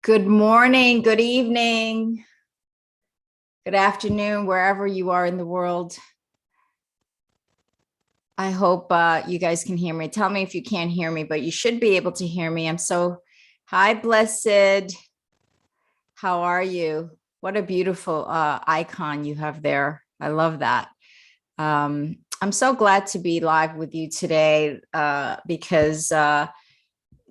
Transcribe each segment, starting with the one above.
Good morning, good evening, good afternoon, wherever you are in the world. I hope you guys can hear me. Tell me if you can't hear me, but you should be able to hear me. Hi, Blessed. How are you? What a beautiful icon you have there. I love that. I'm so glad to be live with you today because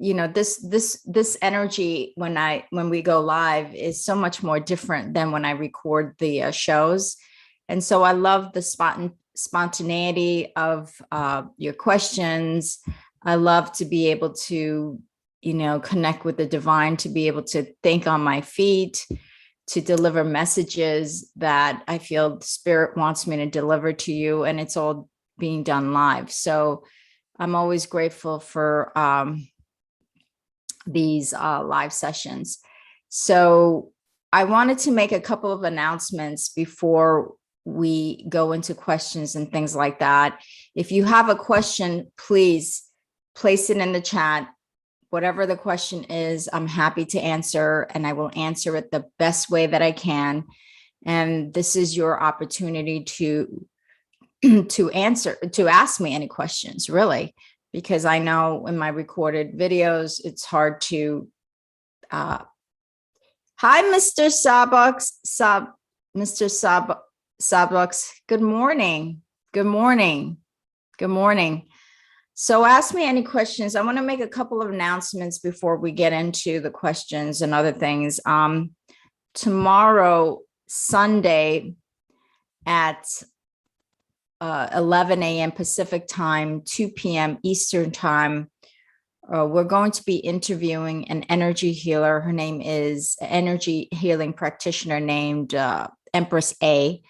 this energy when we go live is so much more different than when I record the shows. And so I love the spontaneity of your questions. I love to be able to connect with the divine, to be able to think on my feet, to deliver messages that I feel the spirit wants me to deliver to you, and it's all being done live. So I'm always grateful for these live sessions. So I wanted to make a couple of announcements before we go into questions and things like that. If you have a question, please place it in the chat. Whatever the question is, I'm happy to answer, and I will answer it the best way that I can. And this is your opportunity to ask me any questions, really, because I know in my recorded videos, it's hard to, hi, Mr. Sabux. Good morning. Good morning. Good morning. So ask me any questions. I want to make a couple of announcements before we get into the questions and other things. Tomorrow, Sunday at 11 a.m. Pacific time, 2 p.m. Eastern time, we're going to be interviewing an energy healer. Her name is energy healing practitioner named Empress A.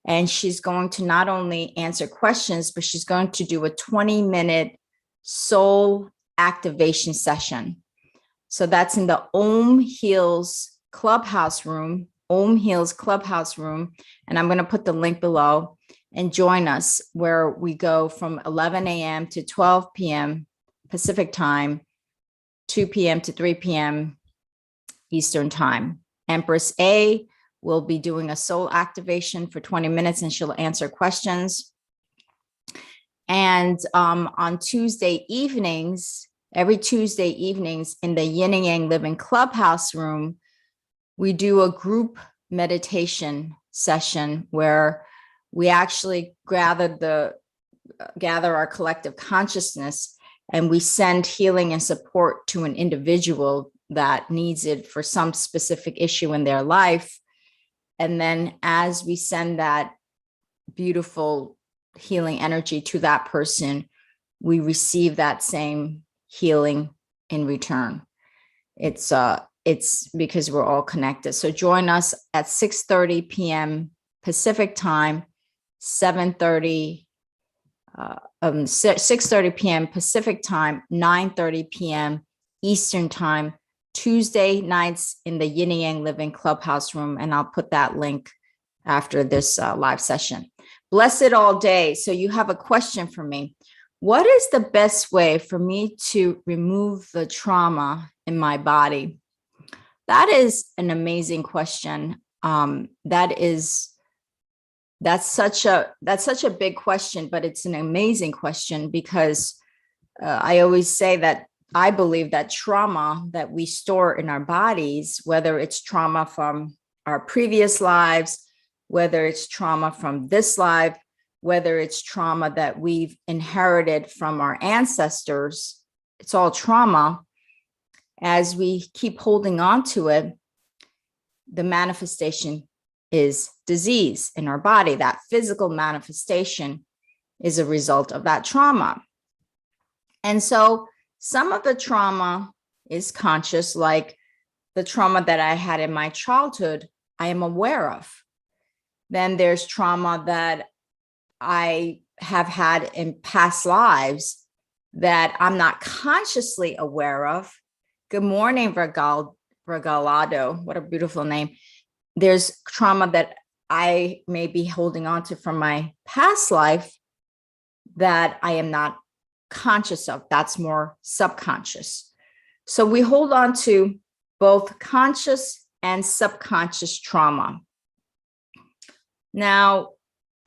And she's going to not only answer questions, but she's going to do a 20-minute soul activation session. So that's in the Om Heals Clubhouse room, Om Heals Clubhouse room. And I'm going to put the link below, and join us where we go from 11 a.m. to 12 p.m. Pacific time, 2 p.m. to 3 p.m. Eastern time. Empress A will be doing a soul activation for 20 minutes, and she'll answer questions. And on Tuesday evenings, every Tuesday evenings in the Yin and Yang Living Clubhouse room, we do a group meditation session where we actually gather our collective consciousness, and we send healing and support to an individual that needs it for some specific issue in their life. And then as we send that beautiful healing energy to that person, we receive that same healing in return. It's because we're all connected. So join us at 6:30 p.m. Pacific time, 6:30 p.m. Pacific time, 9:30 p.m. Eastern time, Tuesday nights in the Yin and Yang Living Clubhouse room. And I'll put that link after this live session. Blessed all day. So you have a question for me. What is the best way for me to remove the trauma in my body? That is an amazing question. That's such a big question, but it's an amazing question because I always say that I believe that trauma that we store in our bodies, whether it's trauma from our previous lives, whether it's trauma from this life, whether it's trauma that we've inherited from our ancestors, it's all trauma. As we keep holding on to it, the manifestation is disease in our body. That physical manifestation is a result of that trauma. And so some of the trauma is conscious, like the trauma that I had in my childhood, I am aware of. Then there's trauma that I have had in past lives that I'm not consciously aware of. Good morning, Regalado. What a beautiful name. There's trauma that I may be holding on to from my past life that I am not conscious of. That's more subconscious. So we hold on to both conscious and subconscious trauma. Now,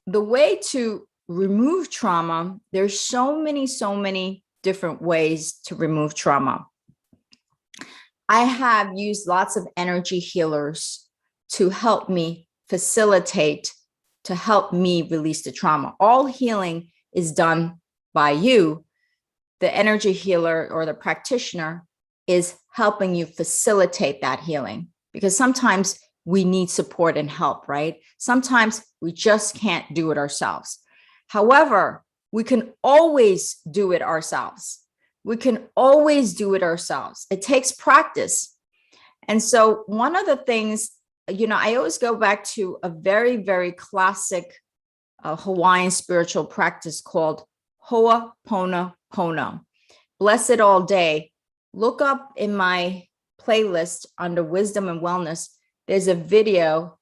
the way to remove trauma, there's so many different ways to remove trauma. I have used lots of energy healers to help me facilitate, to help me release the trauma. All healing is done by you. The energy healer or the practitioner is helping you facilitate that healing, because sometimes we need support and help, right? Sometimes we just can't do it ourselves. However, we can always do it ourselves. We can always do it ourselves. It takes practice. And so one of the things, I always go back to a very classic Hawaiian spiritual practice called Ho'oponopono. Bless it all day. Look up in my playlist under Wisdom and Wellness. There's a video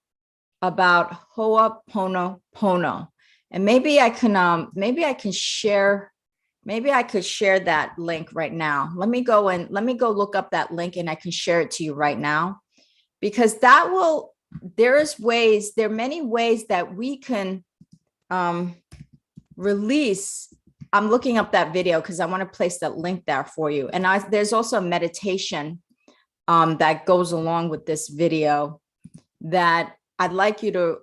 about Ho'oponopono. And maybe I could share that link right now. Let me go look up that link and I can share it to you right now, because there are many ways that we can release. I'm looking up that video because I want to place that link there for you. And there's also a meditation that goes along with this video that I'd like you to,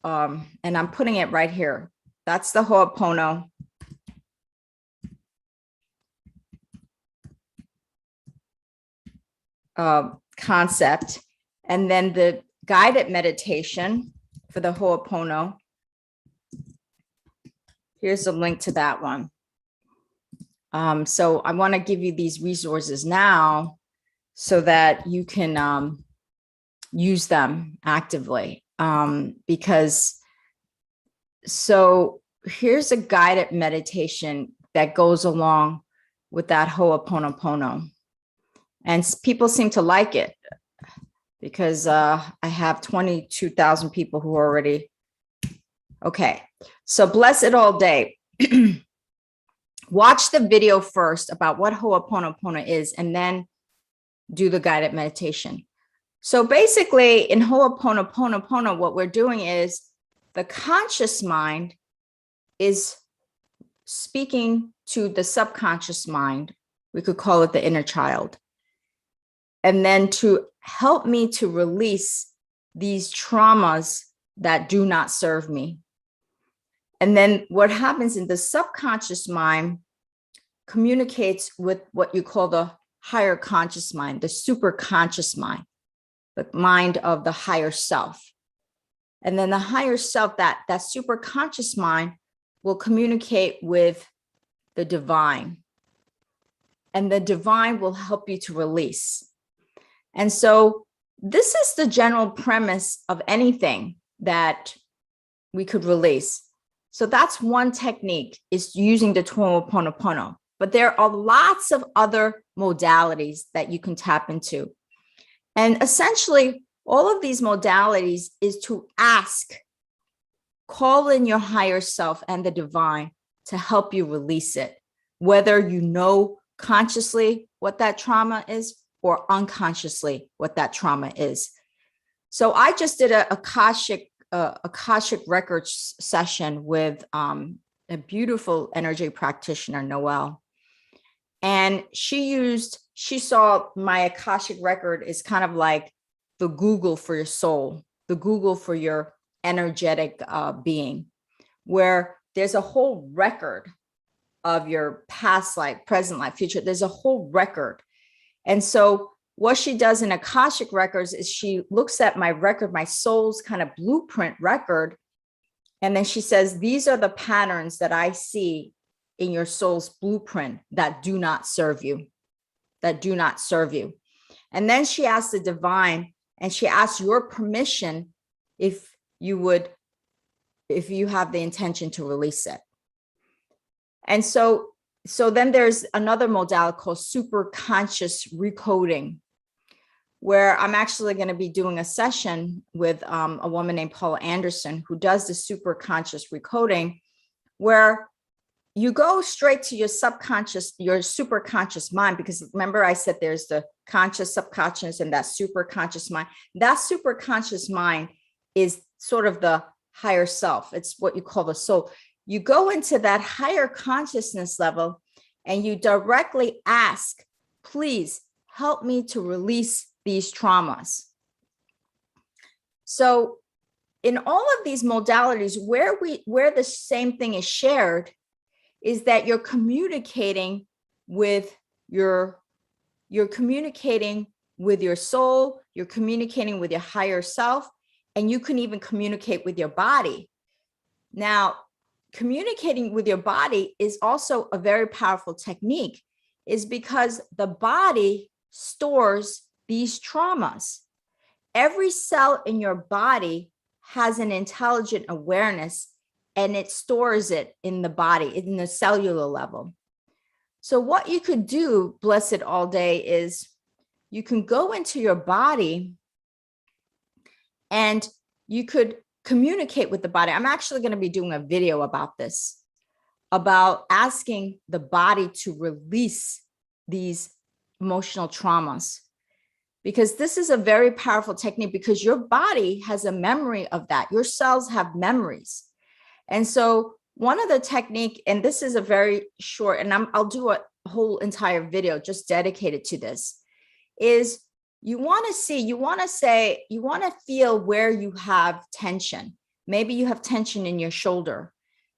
and I'm putting it right here. That's the Ho'opono. Concept. And then the guided meditation for the Ho'opono. Here's a link to that one. So I want to give you these resources now so that you can use them actively. So here's a guided meditation that goes along with that Ho'oponopono. And people seem to like it because I have 22,000 people who are already. Okay, so bless it all day. Watch the video first about what Ho'oponopono is, and then do the guided meditation. So basically in Ho'oponopono, what we're doing is the conscious mind is speaking to the subconscious mind. We could call it the inner child. And then to help me to release these traumas that do not serve me. And then what happens in the subconscious mind communicates with what you call the higher conscious mind, the super conscious mind, the mind of the higher self. And then the higher self, that super conscious mind, will communicate with the divine. And the divine will help you to release. And so this is the general premise of anything that we could release. So that's one technique, is using the Ho'oponopono. But there are lots of other modalities that you can tap into. And essentially, all of these modalities is to call in your higher self and the divine to help you release it, whether you know consciously what that trauma is or unconsciously what that trauma is. So I just did a Akashic Records session with a beautiful energy practitioner, Noelle. And she saw my Akashic record is kind of like the Google for your soul, the Google for your energetic being, where there's a whole record of your past life, present life, future. There's a whole record. And so what she does in Akashic Records is she looks at my record, my soul's kind of blueprint record. And then she says, these are the patterns that I see in your soul's blueprint that do not serve you, that do not serve you. And then she asks the divine, and she asks your permission if you have the intention to release it. And so then there's another modality called super conscious recoding, where I'm actually going to be doing a session with a woman named Paula Anderson, who does the super conscious recoding, where you go straight to your subconscious, your superconscious mind, because remember I said there's the conscious, subconscious, and that superconscious mind. That superconscious mind is sort of the higher self. It's what you call the soul. You go into that higher consciousness level and you directly ask, please help me to release these traumas. So in all of these modalities, where the same thing is shared is that you're communicating with you're communicating with your soul, you're communicating with your higher self, and you can even communicate with your body. Now, communicating with your body is also a very powerful technique, is because the body stores these traumas. Every cell in your body has an intelligent awareness, and it stores it in the body, in the cellular level. So what you could do, blessed all day, is you can go into your body and you could communicate with the body. I'm actually going to be doing a video about this, about asking the body to release these emotional traumas, because this is a very powerful technique, because your body has a memory of that. Your cells have memories. And so one of the technique, and this is a very short, and I'll do a whole entire video just dedicated to this, is you want to feel where you have tension. Maybe you have tension in your shoulder.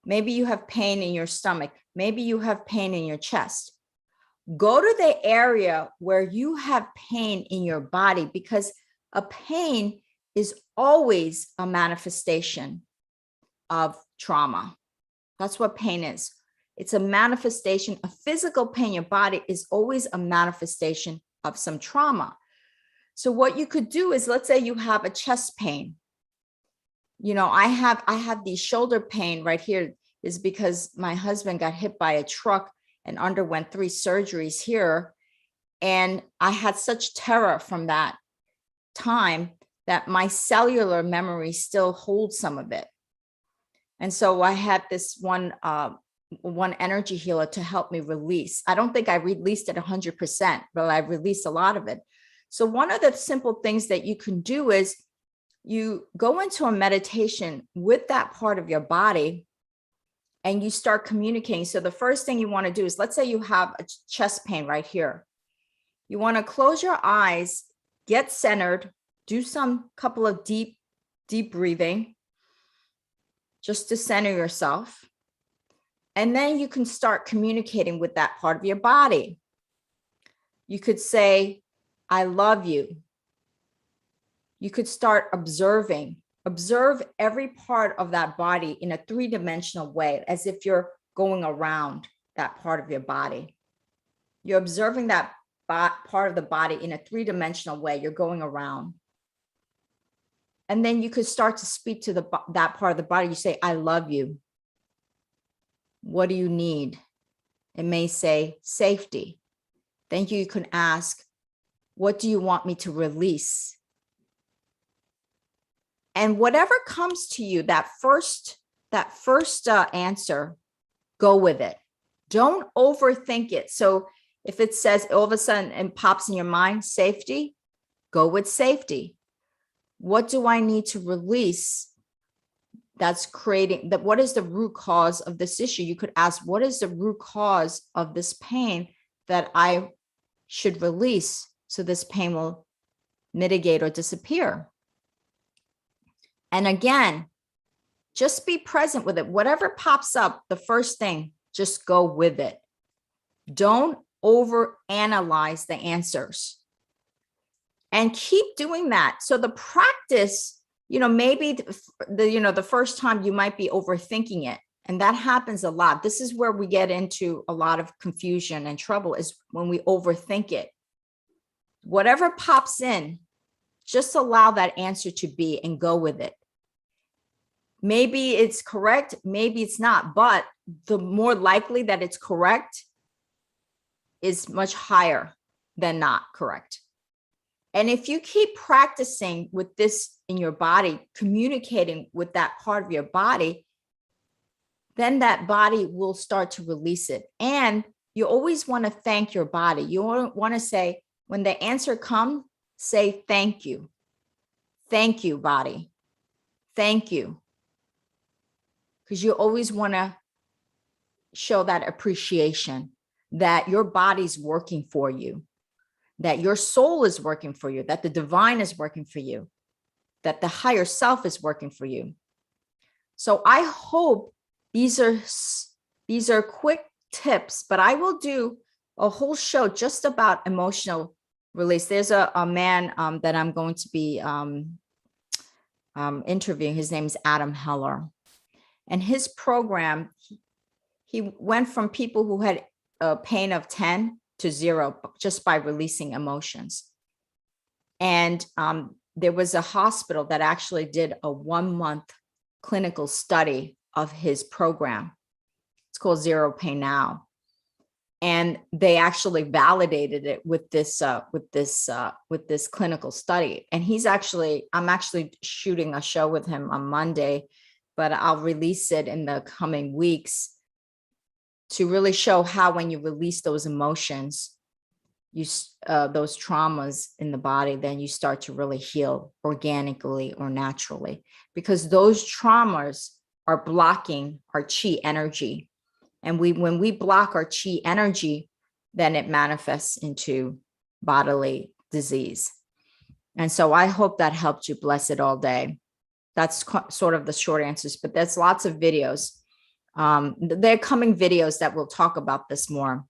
Maybe you have pain in your stomach. Maybe you have pain in your chest. Go to the area where you have pain in your body, because a pain is always a manifestation of trauma. That's what pain is. It's a manifestation. A physical pain in your body is always a manifestation of some trauma. So what you could do is, let's say you have a chest pain. You know, I have the shoulder pain right here, is because my husband got hit by a truck and underwent 3 surgeries here. And I had such terror from that time that my cellular memory still holds some of it. And so I had this one energy healer to help me release. I don't think I released it 100%, but I released a lot of it. So one of the simple things that you can do is you go into a meditation with that part of your body and you start communicating. So the first thing you want to do is, let's say you have a chest pain right here. You want to close your eyes, get centered, do some couple of deep breathing, just to center yourself. And then you can start communicating with that part of your body. You could say, I love you. You could start observing. Observe every part of that body in a 3-dimensional way, as if you're going around that part of your body. You're observing that part of the body in a 3-dimensional way. You're going around. And then you could start to speak to that part of the body. You say, I love you. What do you need? It may say safety. Then you can ask, what do you want me to release? And whatever comes to you, that first answer, go with it. Don't overthink it. So if it says all of a sudden it pops in your mind, safety, go with safety. What do I need to release that's creating that? What is the root cause of this issue? You could ask, what is the root cause of this pain that I should release so this pain will mitigate or disappear? And again, just be present with it. Whatever pops up, the first thing, just go with it. Don't overanalyze the answers. And keep doing that. So the practice, maybe the first time you might be overthinking it. And that happens a lot. This is where we get into a lot of confusion and trouble, is when we overthink it. Whatever pops in, just allow that answer to be and go with it. Maybe it's correct, maybe it's not, but the more likely that it's correct is much higher than not correct. And if you keep practicing with this in your body, communicating with that part of your body, then that body will start to release it. And you always want to thank your body. You want to say, when the answer comes, say thank you. Thank you, body. Thank you. Because you always want to show that appreciation that your body's working for you, that your soul is working for you, that the divine is working for you, that the higher self is working for you. So I hope these are quick tips, but I will do a whole show just about emotional release. There's a man that I'm going to be interviewing. His name is Adam Heller. And his program, he went from people who had a pain of 10 to 0 just by releasing emotions. And there was a hospital that actually did a 1-month clinical study of his program. It's called Zero Pain Now. And they actually validated it with this clinical study. And I'm actually shooting a show with him on Monday, but I'll release it in the coming weeks to really show how when you release those emotions, those traumas in the body, then you start to really heal organically or naturally, because those traumas are blocking our chi energy. And when we block our chi energy, then it manifests into bodily disease. And so I hope that helped you. Bless it all day. That's sort of the short answers, but there's lots of videos. There are coming videos that will talk about this more.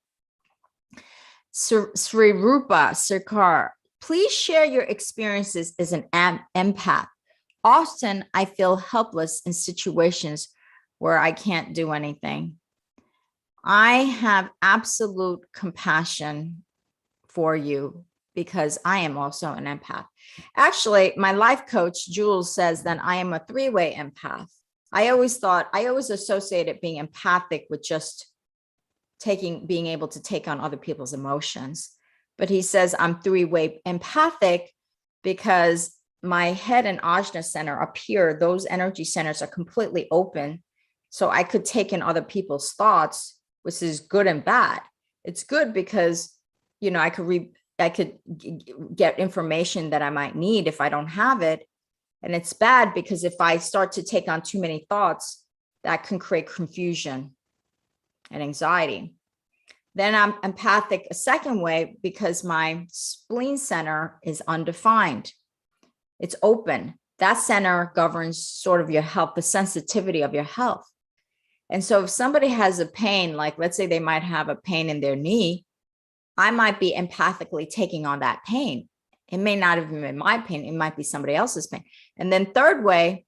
Sri Rupa Sirkar, please share your experiences as an empath. Often I feel helpless in situations where I can't do anything. I have absolute compassion for you because I am also an empath. Actually, my life coach, Jules, says that I am a 3-way empath. I always associated being empathic with just being able to take on other people's emotions. But he says I'm 3-way empathic because my head and ajna center up here, those energy centers are completely open. So I could take in other people's thoughts, which is good and bad. It's good because, I could get information that I might need if I don't have it. And it's bad because if I start to take on too many thoughts, that can create confusion and anxiety. Then I'm empathic a second way because my spleen center is undefined. It's open. That center governs sort of your health, the sensitivity of your health. And so if somebody has a pain, like let's say they might have a pain in their knee, I might be empathically taking on that pain. It may not have been my pain. It might be somebody else's pain. And then third way,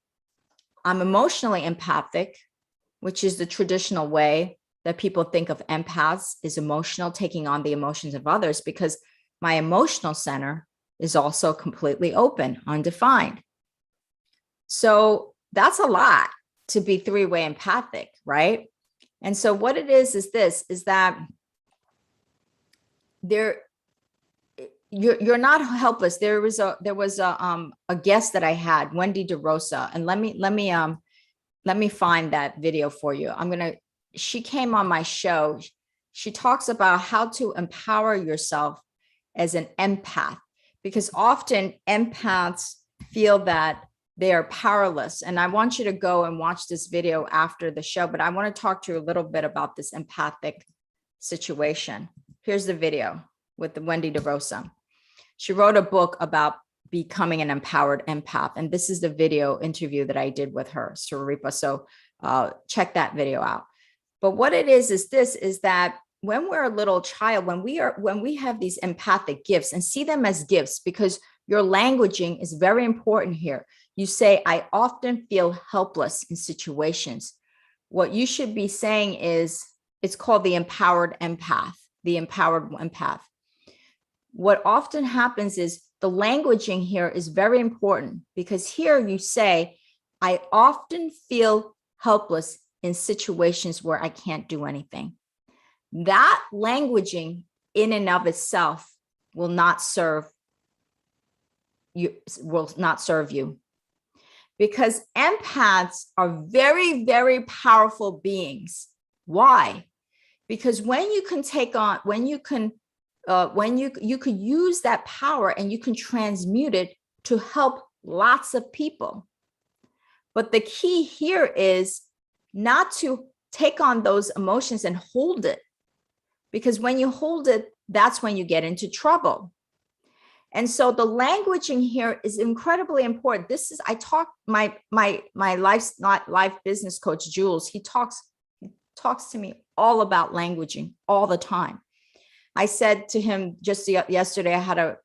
I'm emotionally empathic, which is the traditional way that people think of empaths, is emotional, taking on the emotions of others, because my emotional center is also completely open, undefined. So that's a lot to be 3-way empathic, right? And so what it is that you're not helpless. There was a guest that I had, Wendy DeRosa, and let me find that video for you. She came on my show. She talks about how to empower yourself as an empath, because often empaths feel that they are powerless. And I want you to go and watch this video after the show, but I want to talk to you a little bit about this empathic situation. Here's the video with Wendy DeRosa. She wrote a book about becoming an empowered empath. And this is the video interview that I did with her, Saripa. So check that video out. But what it is that when we're a little child, when we have these empathic gifts, and see them as gifts, because your languaging is very important here. You say, I often feel helpless in situations. What you should be saying is, it's called the empowered empath, the empowered empath. What often happens is the languaging here is very important, because here you say, I often feel helpless in situations where I can't do anything. That languaging in and of itself will not serve you. because empaths are very, very powerful beings. Why? Because when you can take on, when you can use that power and you can transmute it to help lots of people. But the key here is not to take on those emotions and hold it, because when you hold it, that's when you get into trouble. And so the languaging here is incredibly important. This is, I talk, my life business coach, Jules, he talks to me all about languaging all the time. I said to him just yesterday, I had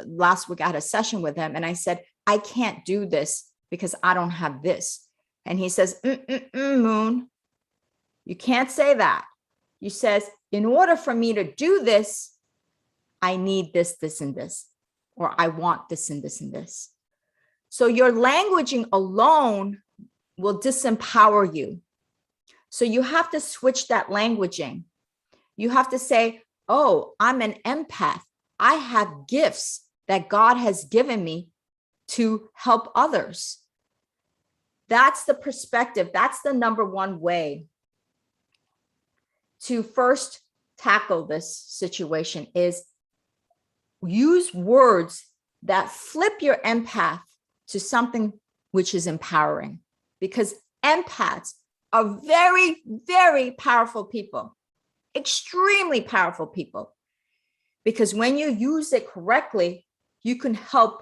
last week I had a session with him, and I said, I can't do this because I don't have this. And he says, Moon, you can't say that. He says, in order for me to do this, I need this, this, and this, or I want this and this and this. So your languaging alone will disempower you. So you have to switch that languaging. You have to say, oh, I'm an empath. I have gifts that God has given me to help others. That's the perspective. That's the number one way to first tackle this situation, is use words that flip your empath to something which is empowering, because empaths are very, very powerful people, extremely powerful people, because when you use it correctly, you can help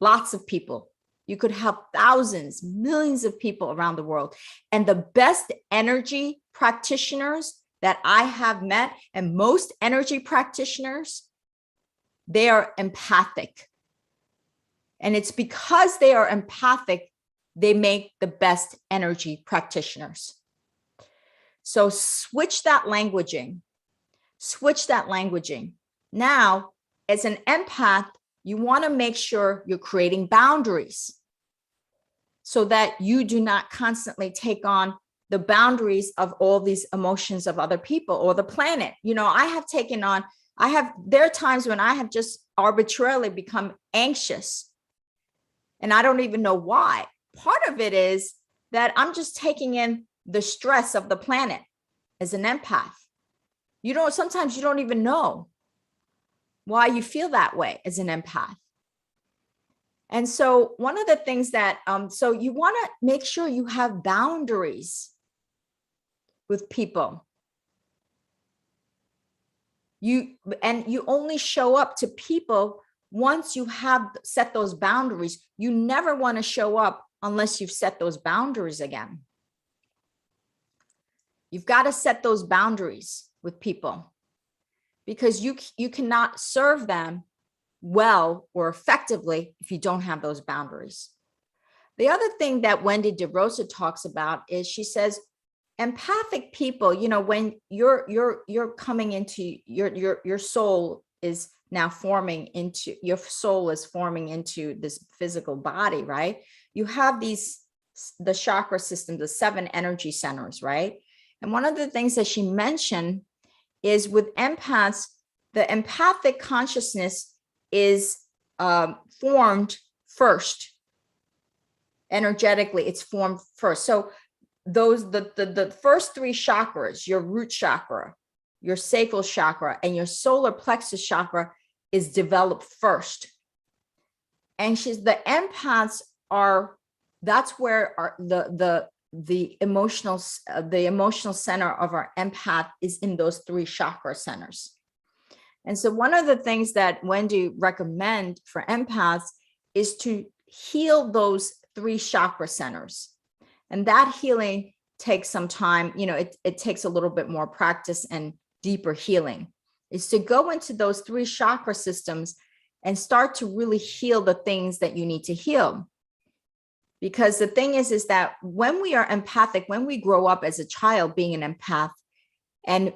lots of people. You could help thousands, millions of people around the world. And the best energy practitioners that I have met, and most energy practitioners, they are empathic. And it's because they are empathic, they make the best energy practitioners. So switch that languaging. Switch that languaging. Now, as an empath, you want to make sure you're creating boundaries so that you do not constantly take on the boundaries of all these emotions of other people or the planet. You know, there are times when I have just arbitrarily become anxious, and I don't even know why. Part of it is that I'm just taking in the stress of the planet as an empath. Sometimes you don't even know why you feel that way as an empath. And so one of the things that, so you want to make sure you have boundaries with people. You only show up to people once you have set those boundaries. You never want to show up unless you've set those boundaries again. You've got to set those boundaries with people, because you cannot serve them well or effectively if you don't have those boundaries. The other thing that Wendy DeRosa talks about is, she says, empathic people, when you're coming into your soul is now forming into, your soul is forming into this physical body, right? You have the chakra system, the 7 energy centers, right? And one of the things that she mentioned is, with empaths, the empathic consciousness is formed first. Energetically, it's formed first. So the first 3 chakras, your root chakra, your sacral chakra, and your solar plexus chakra, is developed first. And the empaths are, that's where the emotional center of our empath is, in those 3 chakra centers. And so one of the things that Wendy recommend for empaths is to heal those 3 chakra centers. And that healing takes some time. It takes a little bit more practice and deeper healing, is to go into those 3 chakra systems and start to really heal the things that you need to heal. Because the thing is that when we are empathic, when we grow up as a child being an empath, and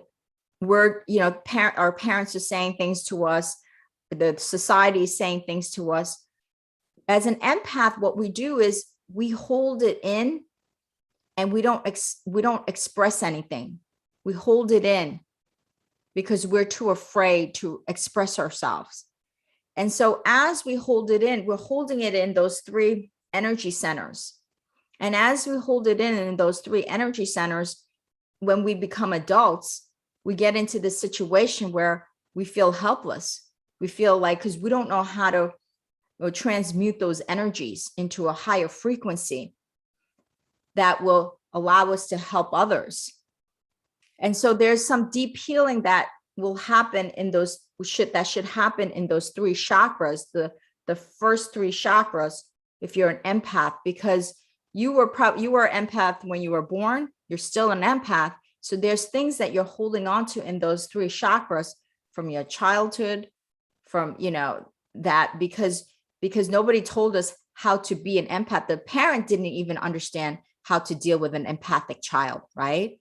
we're, our parents are saying things to us, the society is saying things to us, as an empath, what we do is we hold it in, and we don't express anything. We hold it in because we're too afraid to express ourselves. And so as we hold it in, we're holding it in those 3 energy centers. And as we hold it in those three energy centers, when we become adults, we get into this situation where we feel helpless. We feel like, because we don't know how to transmute those energies into a higher frequency that will allow us to help others. And so there's some deep healing that will happen in those that should happen in those three chakras, the first three chakras, if you're an empath, because you were an empath when you were born, you're still an empath. So there's things that you're holding on to in those three chakras from your childhood, from, that because nobody told us how to be an empath. The parent didn't even understand how to deal with an empathic child, right?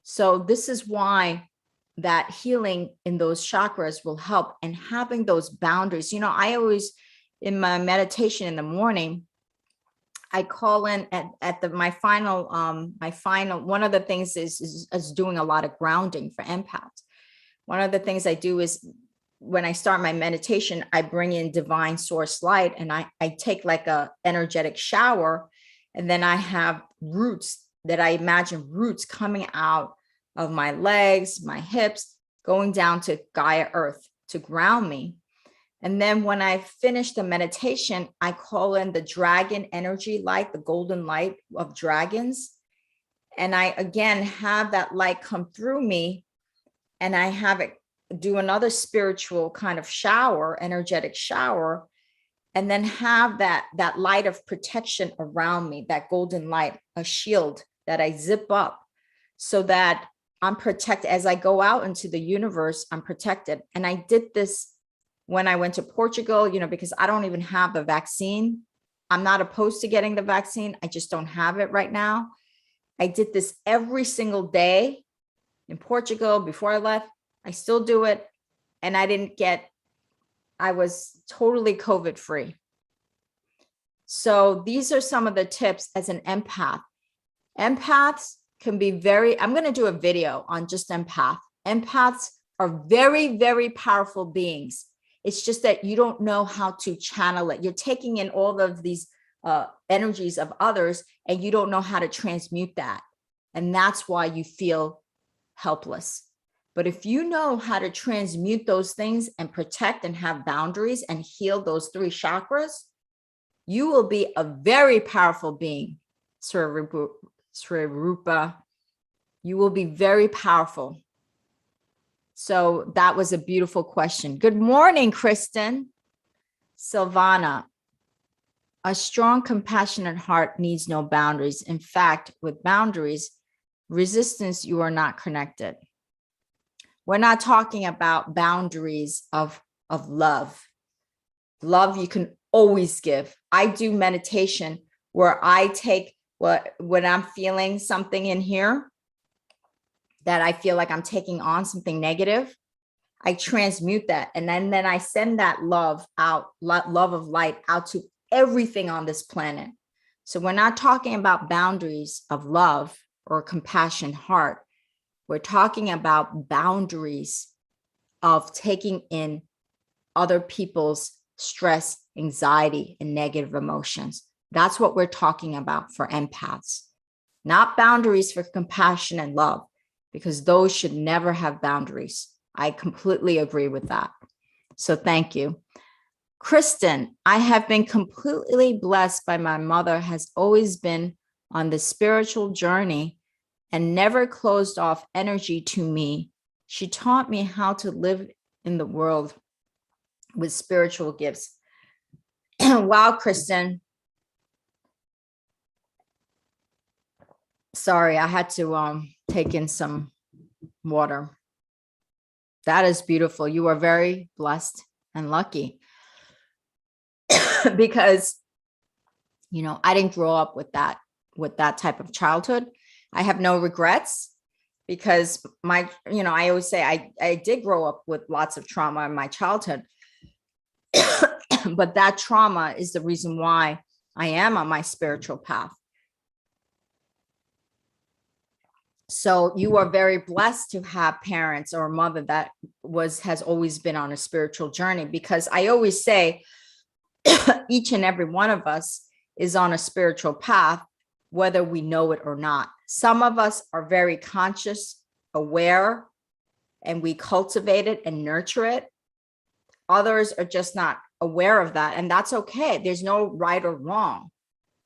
So this is why that healing in those chakras will help, and having those boundaries. I always, in my meditation in the morning, I call in at my final, one of the things is doing a lot of grounding for empaths. One of the things I do is when I start my meditation, I bring in divine source light, and I take like a energetic shower, and then I have roots that I imagine roots coming out of my legs, my hips, going down to Gaia Earth to ground me. And then when I finish the meditation, I call in the dragon energy light, the golden light of dragons. And I, again, have that light come through me, and I have it do another spiritual kind of shower, energetic shower, and then have that light of protection around me, that golden light, a shield that I zip up so that I'm protected. As I go out into the universe, I'm protected. And I did this when I went to Portugal, because I don't even have the vaccine. I'm not opposed to getting the vaccine. I just don't have it right now. I did this every single day in Portugal before I left. I still do it. And I was totally COVID free. So these are some of the tips as an empath. Empaths can be I'm going to do a video on just empath. Empaths are very, very powerful beings. It's just that you don't know how to channel it. You're taking in all of these energies of others, and you don't know how to transmute that. And that's why you feel helpless. But if you know how to transmute those things and protect and have boundaries and heal those three chakras, you will be a very powerful being, Swarupa. You will be very powerful. So that was a beautiful question. Good morning, Kristen. Silvana. A strong, compassionate heart needs no boundaries. In fact, with boundaries, resistance, you are not connected. We're not talking about boundaries of love. Love you can always give. I do meditation where I take when I'm feeling something in here that I feel like I'm taking on something negative, I transmute that. And then I send that love out, love of light out to everything on this planet. So we're not talking about boundaries of love or compassion heart. We're talking about boundaries of taking in other people's stress, anxiety, and negative emotions. That's what we're talking about for empaths, not boundaries for compassion and love, because those should never have boundaries. I completely agree with that. So thank you. Kristen, I have been completely blessed by my mother, has always been on the spiritual journey and never closed off energy to me. She taught me how to live in the world with spiritual gifts. Wow, Kristen. Sorry, I had to take in some water. That is beautiful. You are very blessed and lucky because, I didn't grow up with that type of childhood. I have no regrets because I always say I did grow up with lots of trauma in my childhood, but that trauma is the reason why I am on my spiritual path. So you are very blessed to have parents or a mother that has always been on a spiritual journey, because I always say each and every one of us is on a spiritual path. whether we know it or not. Some of us are very conscious, aware, and we cultivate it and nurture it. Others are just not aware of that, and that's okay. There's no right or wrong.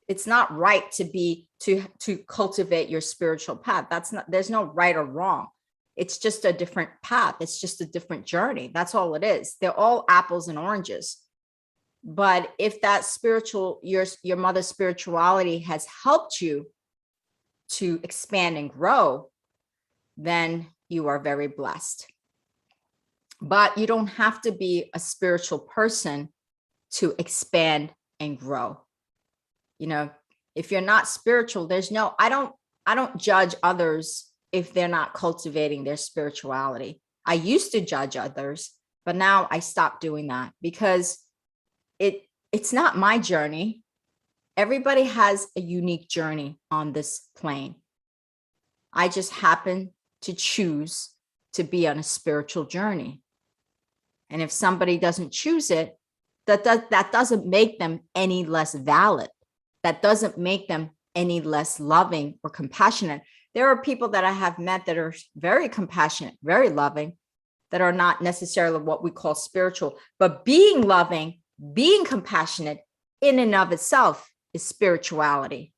It's not right to cultivate your spiritual path. There's no right or wrong. It's just a different path. It's just a different journey. That's all it is. They're all apples and oranges. But if that your mother's spirituality has helped you to expand and grow, then you are very blessed. But you don't have to be a spiritual person to expand and grow. You know, if you're not spiritual, I don't judge others if they're not cultivating their spirituality. I used to judge others, but now I stopped doing that because it's not my journey. Everybody has a unique journey on this plane. I just happen to choose to be on a spiritual journey. And if somebody doesn't choose it, that doesn't make them any less valid. That doesn't make them any less loving or compassionate. There are people that I have met that are very compassionate, very loving, that are not necessarily what we call spiritual, but being loving, being compassionate in and of itself is spirituality.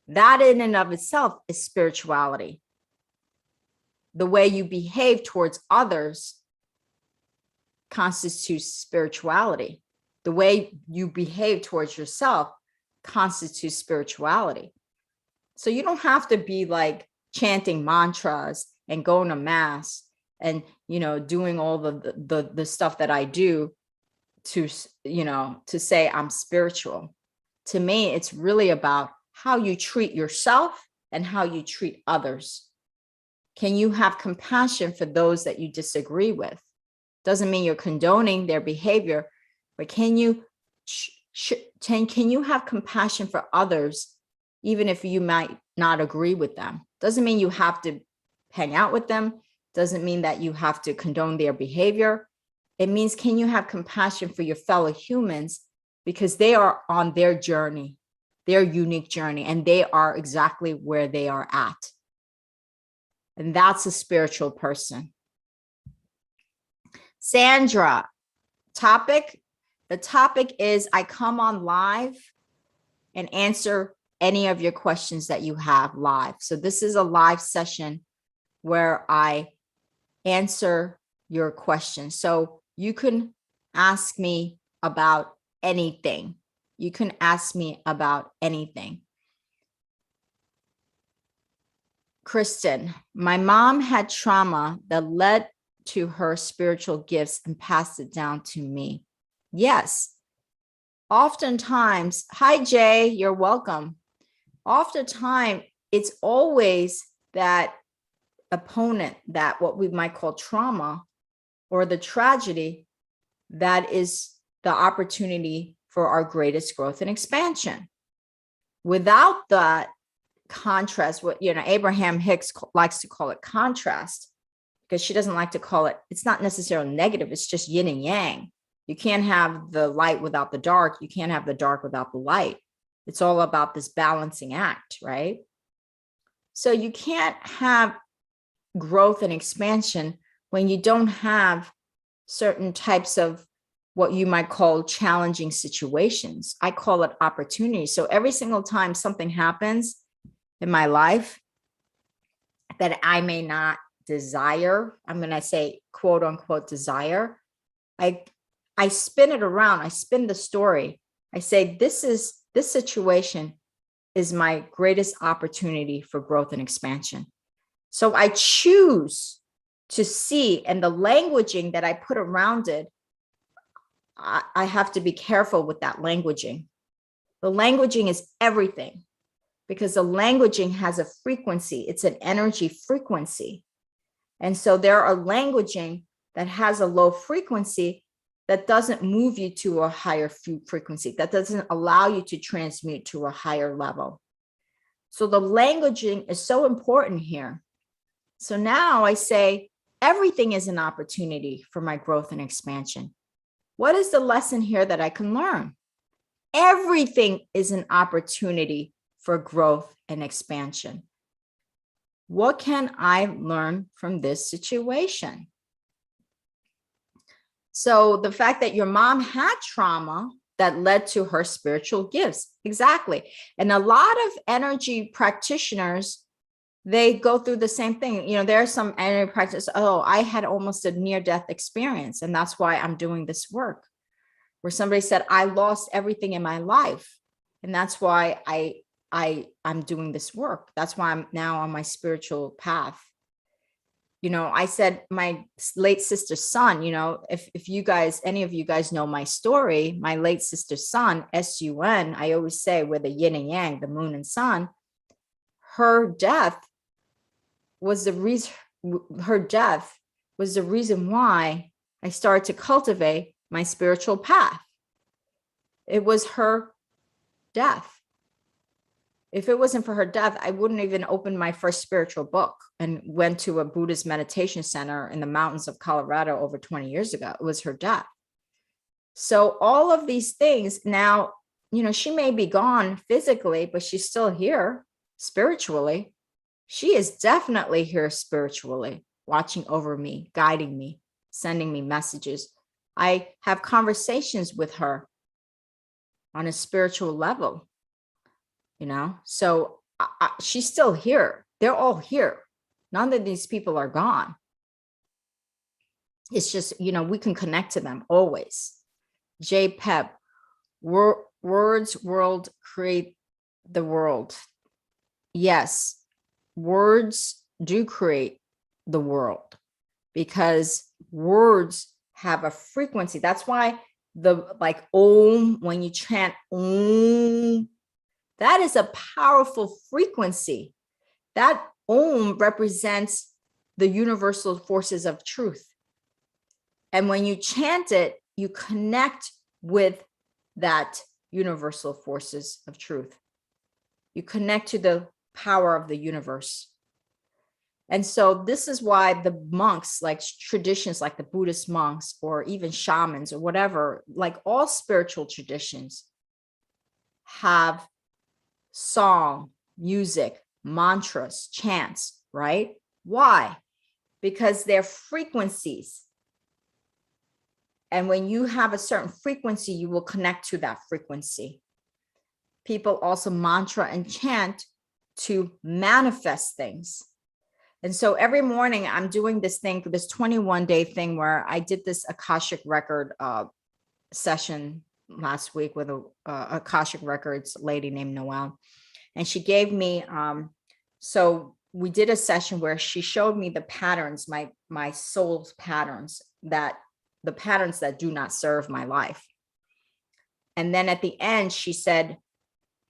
That in and of itself is spirituality. The way you behave towards others constitutes spirituality. The way you behave towards yourself constitutes spirituality. So you don't have to be like chanting mantras and going to mass and, you know, doing all the stuff that I do to say I'm spiritual. To me, it's really about how you treat yourself and how you treat others. Can you have compassion for those that you disagree with? Doesn't mean you're condoning their behavior, but can you have compassion for others, even if you might not agree with them? Doesn't mean you have to hang out with them. Doesn't mean that you have to condone their behavior. It means, can you have compassion for your fellow humans because they are on their journey, their unique journey, and they are exactly where they are at. And that's a spiritual person. Sandra, the topic is I come on live and answer any of your questions that you have live. So this is a live session where I answer your questions. So you can ask me about anything. You can ask me about anything. Kristen, my mom had trauma that led to her spiritual gifts and passed it down to me. Yes. Oftentimes, hi Jay, you're welcome. Oftentimes, it's always that opponent, that what we might call trauma or the tragedy, that is the opportunity for our greatest growth and expansion. Without that contrast, what Abraham Hicks likes to call it contrast, because she doesn't like to call it, it's not necessarily negative, it's just yin and yang. You can't have the light without the dark. You can't have the dark without the light. It's all about this balancing act, right? So you can't have growth and expansion when you don't have certain types of what you might call challenging situations. I call it opportunities. So every single time something happens in my life that I may not desire, I'm going to say quote unquote desire, I spin it around. I spin the story. I say, this situation is my greatest opportunity for growth and expansion. So I choose to see, and the languaging that I put around it, I have to be careful with that languaging. The languaging is everything, because the languaging has a frequency. It's an energy frequency. And so there are languaging that has a low frequency that doesn't move you to a higher frequency, that doesn't allow you to transmute to a higher level. So the languaging is so important here. So now I say, everything is an opportunity for my growth and expansion. What is the lesson here that I can learn? Everything is an opportunity for growth and expansion. What can I learn from this situation? So the fact that your mom had trauma that led to her spiritual gifts. Exactly. And a lot of energy practitioners, they go through the same thing. You know, there are some energy practitioners, oh, I had almost a near-death experience, and that's why I'm doing this work. Where somebody said, I lost everything in my life, and that's why I'm doing this work. That's why I'm now on my spiritual path. You know, I said my late sister's son, you know, if you guys, any of you guys know my story, my late sister's son, S-U-N, I always say we're the yin and yang, the moon and sun. Her death was the reason, why I started to cultivate my spiritual path. It was her death. If it wasn't for her death, I wouldn't even open my first spiritual book and went to a Buddhist meditation center in the mountains of Colorado over 20 years ago. It was her death. So all of these things now, you know, she may be gone physically, but she's still here spiritually. She is definitely here spiritually, watching over me, guiding me, sending me messages. I have conversations with her on a spiritual level. You know, so she's still here. They're all here. None of these people are gone. It's just, you know, we can connect to them always. J. Pep, words world create the world. Yes, words do create the world because words have a frequency. That's why the like Om, when you chant Om, that is a powerful frequency. That Om represents the universal forces of truth. And when you chant it, you connect with that universal forces of truth. You connect to the power of the universe. And so this is why the monks, like traditions like the Buddhist monks or even shamans or whatever, like all spiritual traditions have song, music, mantras, chants, right? Why? Because they're frequencies. And when you have a certain frequency, you will connect to that frequency. People also mantra and chant to manifest things. And so every morning I'm doing this thing, this 21-day thing where I did this Akashic record session last week with a Akashic Records lady named Noelle. And she gave me, so we did a session where she showed me the patterns, my soul's patterns, that the patterns that do not serve my life. And then at the end, she said,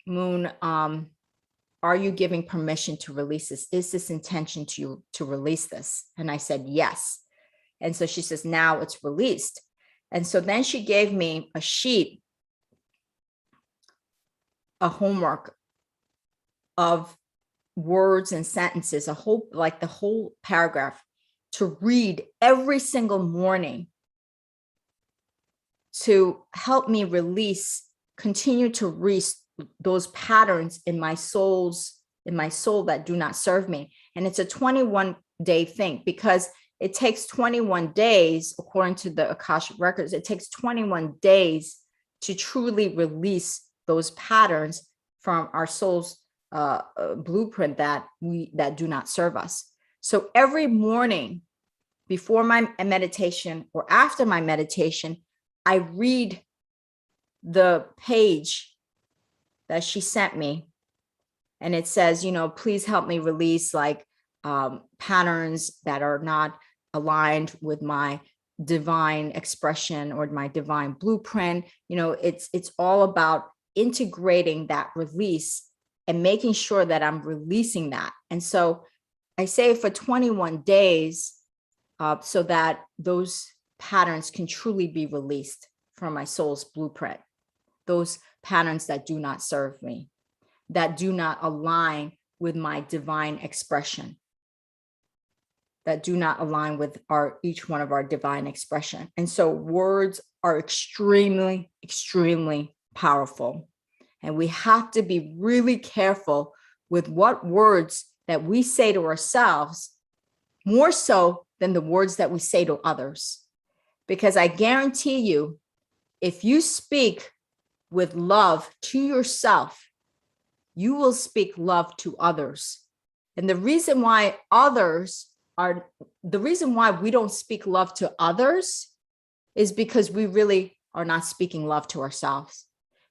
Moon, are you giving permission to release this? Is this intention to release this? And I said, yes. And so she says, now it's released. And so then she gave me a sheet, a homework of words and sentences, a whole, like the whole paragraph to read every single morning to help me release, continue to release those patterns in my soul that do not serve me. And it's a 21-day thing because it takes 21 days, according to the Akashic Records, it takes 21 days to truly release those patterns from our soul's blueprint that do not serve us. So every morning before my meditation or after my meditation, I read the page that she sent me. And it says, you know, please help me release like patterns that are not aligned with my divine expression or my divine blueprint. You know, it's all about integrating that release and making sure that I'm releasing that. And so I say for 21 days so that those patterns can truly be released from my soul's blueprint. Those patterns that do not serve me, that do not align with my divine expression, that do not align with each one of our divine expression. And so words are extremely, extremely powerful. And we have to be really careful with what words that we say to ourselves, more so than the words that we say to others. Because I guarantee you, if you speak with love to yourself, you will speak love to others. And the reason why we don't speak love to others is because we really are not speaking love to ourselves.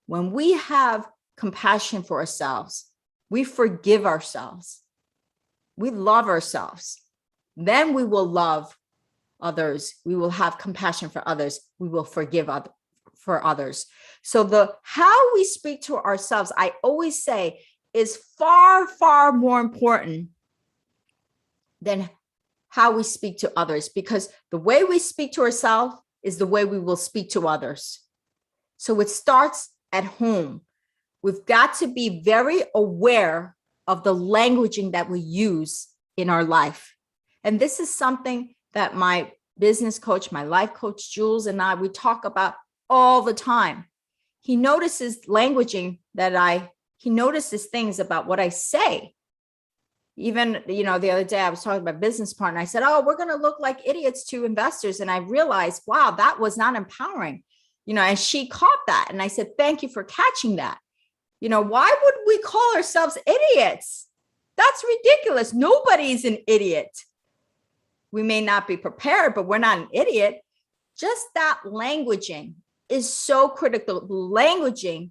When we have compassion for ourselves, we forgive ourselves, we love ourselves, then we will love others. We will have compassion for others. We will forgive for others. So the how we speak to ourselves, I always say, is far, far more important than how we speak to others, because the way we speak to ourselves is the way we will speak to others. So it starts at home. We've got to be very aware of the languaging that we use in our life. And this is something that my business coach, my life coach, Jules, and I, we talk about all the time. He notices languaging he notices things about what I say. Even, the other day I was talking about business partner. I said, oh, we're going to look like idiots to investors. And I realized, wow, that was not empowering, and she caught that. And I said, thank you for catching that. Why would we call ourselves idiots? That's ridiculous. Nobody's an idiot. We may not be prepared, but we're not an idiot. Just that languaging is so critical. Languaging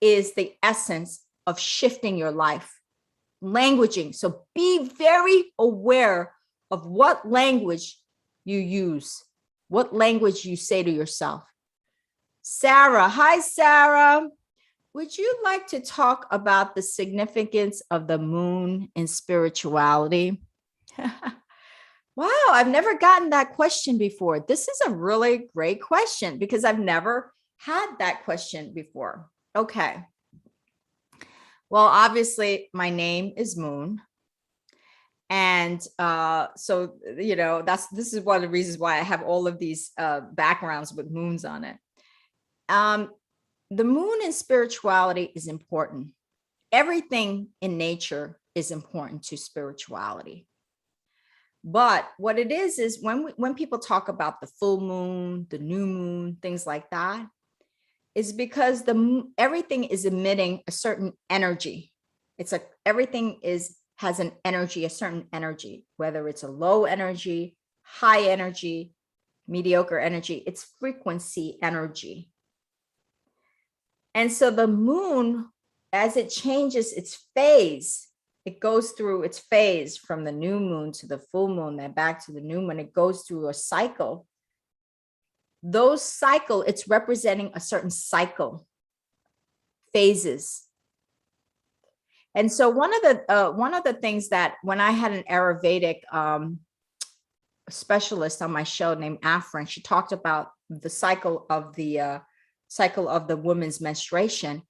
is the essence of shifting your life. Languaging. So be very aware of what language you use, what language you say to yourself. Sarah, hi, Sarah. Would you like to talk about the significance of the moon in spirituality? Wow, I've never gotten that question before. This is a really great question because I've never had that question before. Okay. Well, obviously, my name is Moon. And so, this is one of the reasons why I have all of these backgrounds with moons on it. The moon in spirituality is important. Everything in nature is important to spirituality. But what it is when people talk about the full moon, the new moon, things like that, is because everything is emitting a certain energy. It's like everything has an energy, a certain energy, whether it's a low energy, high energy, mediocre energy, it's frequency energy. And so the moon, as it changes its phase, it goes through its phase from the new moon to the full moon, then back to the new moon. It goes through a cycle. Those cycle, it's representing a certain cycle, phases. And so one of the things that when I had an Ayurvedic specialist on my show named Afrin, she talked about the cycle of the woman's menstruation.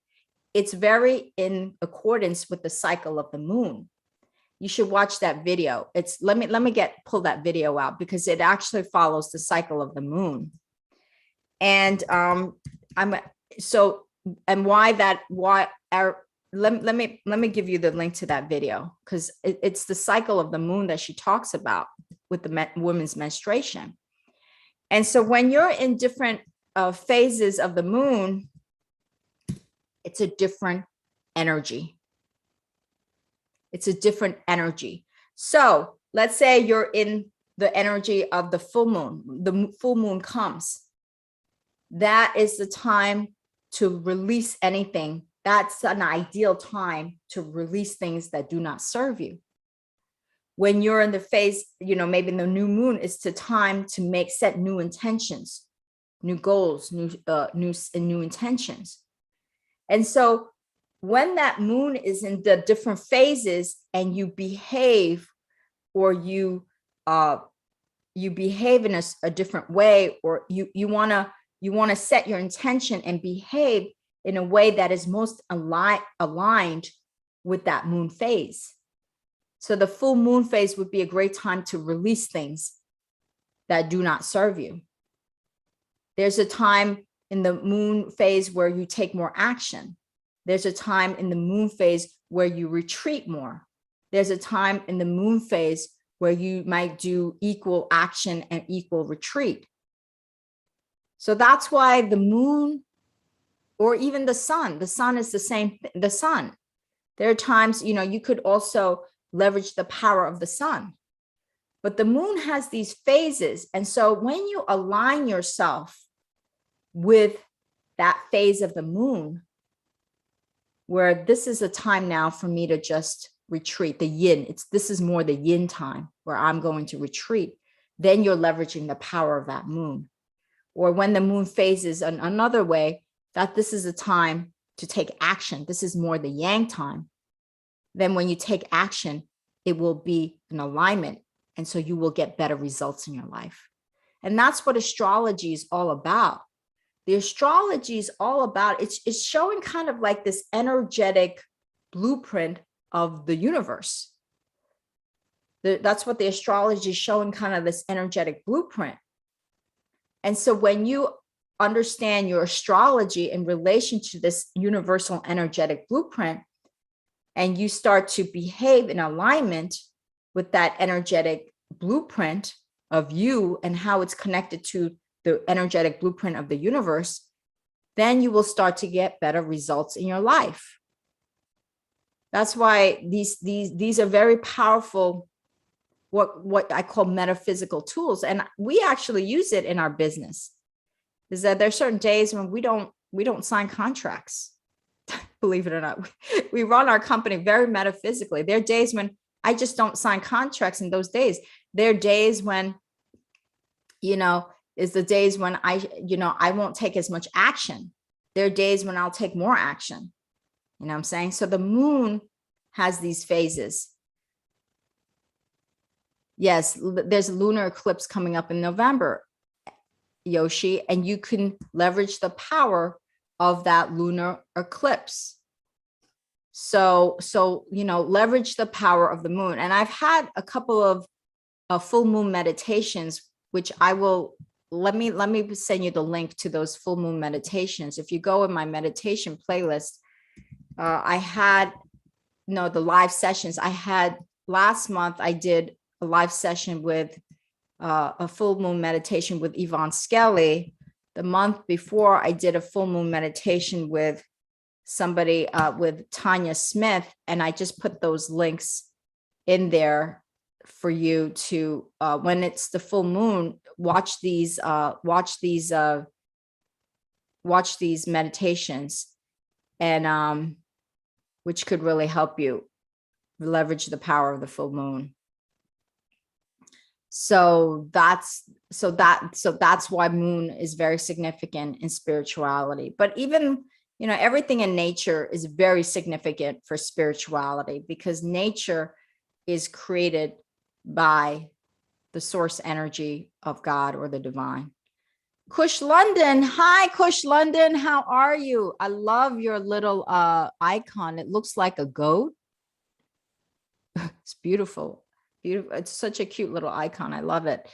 It's very in accordance with the cycle of the moon. You should watch that video. Let me pull that video out because it actually follows the cycle of the moon. And let me give you the link to that video because it's the cycle of the moon that she talks about with the woman's menstruation. And so when you're in different phases of the moon, it's a different energy. It's a different energy. So let's say you're in the energy of the full moon. The full moon comes. That is the time to release anything. That's an ideal time to release things that do not serve you. When you're in the phase, maybe in the new moon, it's the time to set new intentions, new goals, new intentions. And so when that moon is in the different phases and you behave or you behave in a different way, or you want to set your intention and behave in a way that is most aligned with that moon phase. So the full moon phase would be a great time to release things that do not serve you. There's a time in the moon phase where you take more action. There's a time in the moon phase where you retreat more. There's a time in the moon phase where you might do equal action and equal retreat. So that's why the moon, or even the sun is the same, the sun. There are times, you could also leverage the power of the sun. But the moon has these phases. And so when you align yourself with that phase of the moon, where this is a time now for me to just retreat, the yin, this is more the yin time where I'm going to retreat, then you're leveraging the power of that moon. Or when the moon phases in another way, that this is a time to take action. This is more the yang time. Then when you take action, it will be an alignment. And so you will get better results in your life. And that's what astrology is all about. The astrology is all about, it's showing kind of like this energetic blueprint of the universe. That's what the astrology is showing, kind of this energetic blueprint. And so when you understand your astrology in relation to this universal energetic blueprint, and you start to behave in alignment with that energetic blueprint of you and how it's connected to the energetic blueprint of the universe, then you will start to get better results in your life. That's why these are very powerful, what I call metaphysical tools. And we actually use it in our business. Is that there are certain days when we don't sign contracts. Believe it or not, we run our company very metaphysically. There are days when I just don't sign contracts in those days. There are days when, is the days when I won't take as much action. There are days when I'll take more action. You know what I'm saying? So the moon has these phases. Yes, there's a lunar eclipse coming up in November, Yoshi, and you can leverage the power of that lunar eclipse. So leverage the power of the moon. And I've had a couple of full moon meditations, which I will, let me send you the link to those full moon meditations. If you go in my meditation playlist, I had, the live sessions. I had last month, I did a live session with a full moon meditation with Yvonne Skelly. The month before, I did a full moon meditation with somebody, with Tanya Smith, and I just put those links in there for you to, when it's the full moon, watch these meditations, and which could really help you leverage the power of the full moon. So that's why moon is very significant in spirituality. But even, everything in nature is very significant for spirituality, because nature is created by the source energy of God or the divine. Kush London. Hi, Kush London. How are you? I love your little icon. It looks like a goat. It's beautiful. Beautiful. It's such a cute little icon. I love it.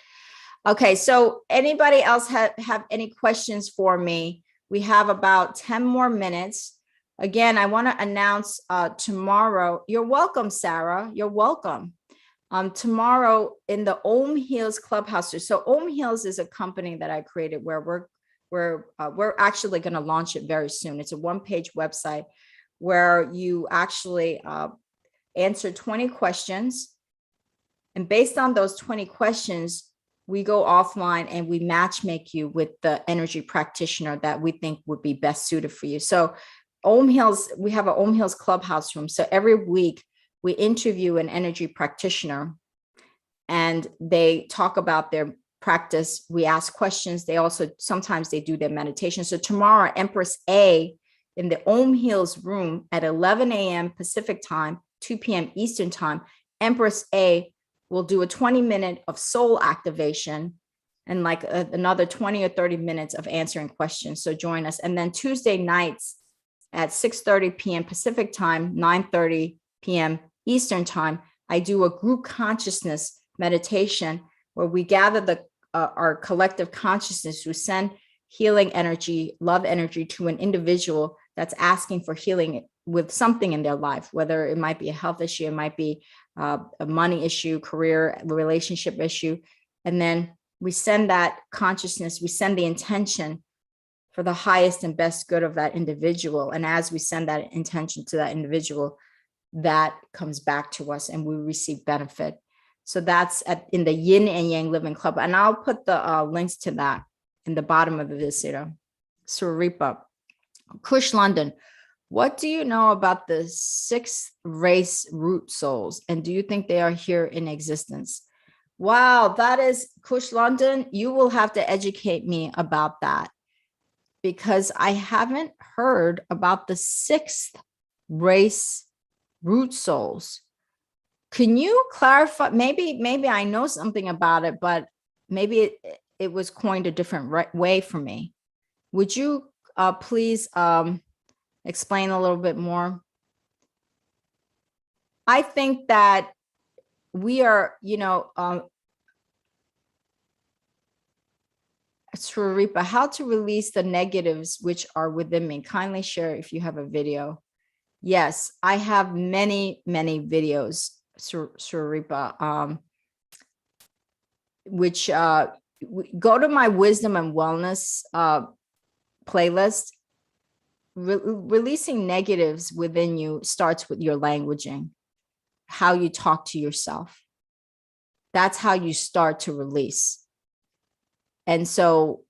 Okay, so anybody else have any questions for me? We have about 10 more minutes. Again, I want to announce tomorrow. You're welcome, Sarah. You're welcome. Tomorrow in the Om Heals Clubhouse. So Om Heals is a company that I created where we're actually going to launch it very soon. It's a one-page website where you actually answer 20 questions. And based on those 20 questions, we go offline and we matchmake you with the energy practitioner that we think would be best suited for you. So Om Heals, we have an Om Heals Clubhouse room. So every week we interview an energy practitioner and they talk about their practice. We ask questions. They also, sometimes they do their meditation. So tomorrow, Empress A in the Om Heals room at 11 a.m. Pacific time, 2 p.m. Eastern time, Empress A will do a 20-minute of soul activation and like another 20 or 30 minutes of answering questions. So join us. And then Tuesday nights at 6:30 p.m. Pacific time, 9:30 p.m. Eastern time, I do a group consciousness meditation where we gather our collective consciousness to send healing energy, love energy to an individual that's asking for healing with something in their life, whether it might be a health issue, it might be a money issue, career, relationship issue. And then we send that consciousness, we send the intention for the highest and best good of that individual. And as we send that intention to that individual, that comes back to us and we receive benefit. So that's in the Yin and Yang Living Club. And I'll put the links to that in the bottom of the video. Suripa, Kush London, what do you know about the 6th race root souls? And do you think they are here in existence? Wow, that is Kush London. You will have to educate me about that, because I haven't heard about the 6th race root souls. Can you clarify? Maybe I know something about it, but maybe it was coined a different way for me. Would you please explain a little bit more? I think that we are, Swarupa, how to release the negatives which are within me. Kindly share if you have a video. Yes, I have many videos, Swarupa, which go to my wisdom and wellness playlist. Releasing negatives within you starts with your languaging, how you talk to yourself. That's how you start to release. And so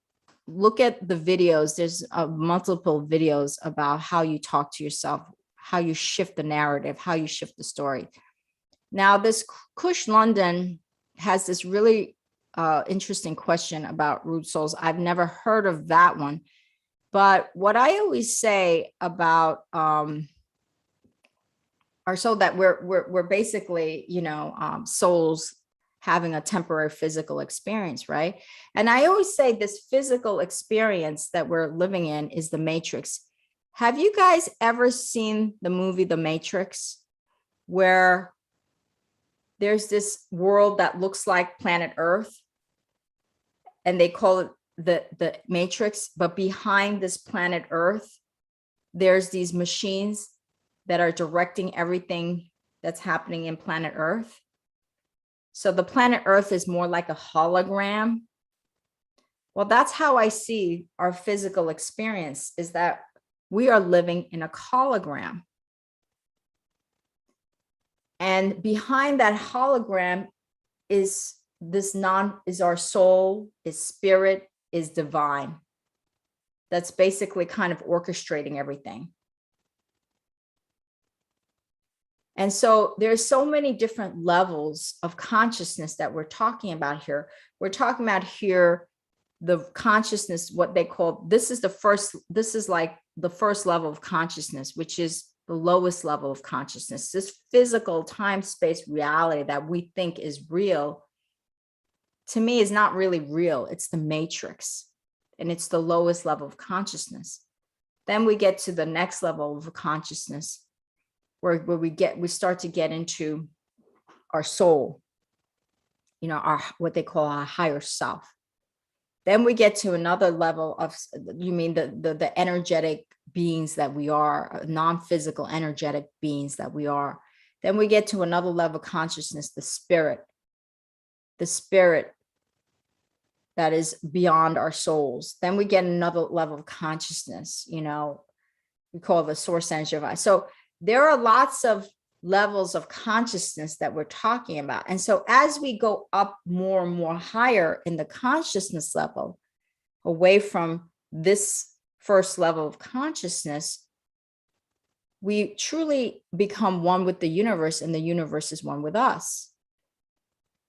look at the videos. There's multiple videos about how you talk to yourself, how you shift the narrative, how you shift the story. Now, this Kush London has this really interesting question about root souls. I've never heard of that one. But what I always say about our soul, that we're basically, souls having a temporary physical experience, right? And I always say this physical experience that we're living in is the Matrix. Have you guys ever seen the movie The Matrix, where there's this world that looks like planet Earth, and they call it the Matrix, but behind this planet Earth, there's these machines that are directing everything that's happening in planet Earth. So the planet Earth is more like a hologram. Well, that's how I see our physical experience, is that we are living in a hologram. And behind that hologram is our soul, is spirit, is divine. That's basically kind of orchestrating everything. And so there's so many different levels of consciousness that we're talking about here. We're talking about here the consciousness, what they call, this is like the first level of consciousness, which is the lowest level of consciousness. This physical time-space reality that we think is real, to me, is not really real. It's the Matrix, and it's the lowest level of consciousness. Then we get to the next level of consciousness, where we start to get into our soul, our what they call our higher self. Then we get to another level of, you mean the energetic beings that we are, non-physical energetic beings that we are. Then we get to another level of consciousness, the spirit that is beyond our souls. Then we get another level of consciousness, we call the source energy of us. So there are lots of levels of consciousness that we're talking about. And so as we go up more and more higher in the consciousness level, away from this first level of consciousness, we truly become one with the universe, and the universe is one with us.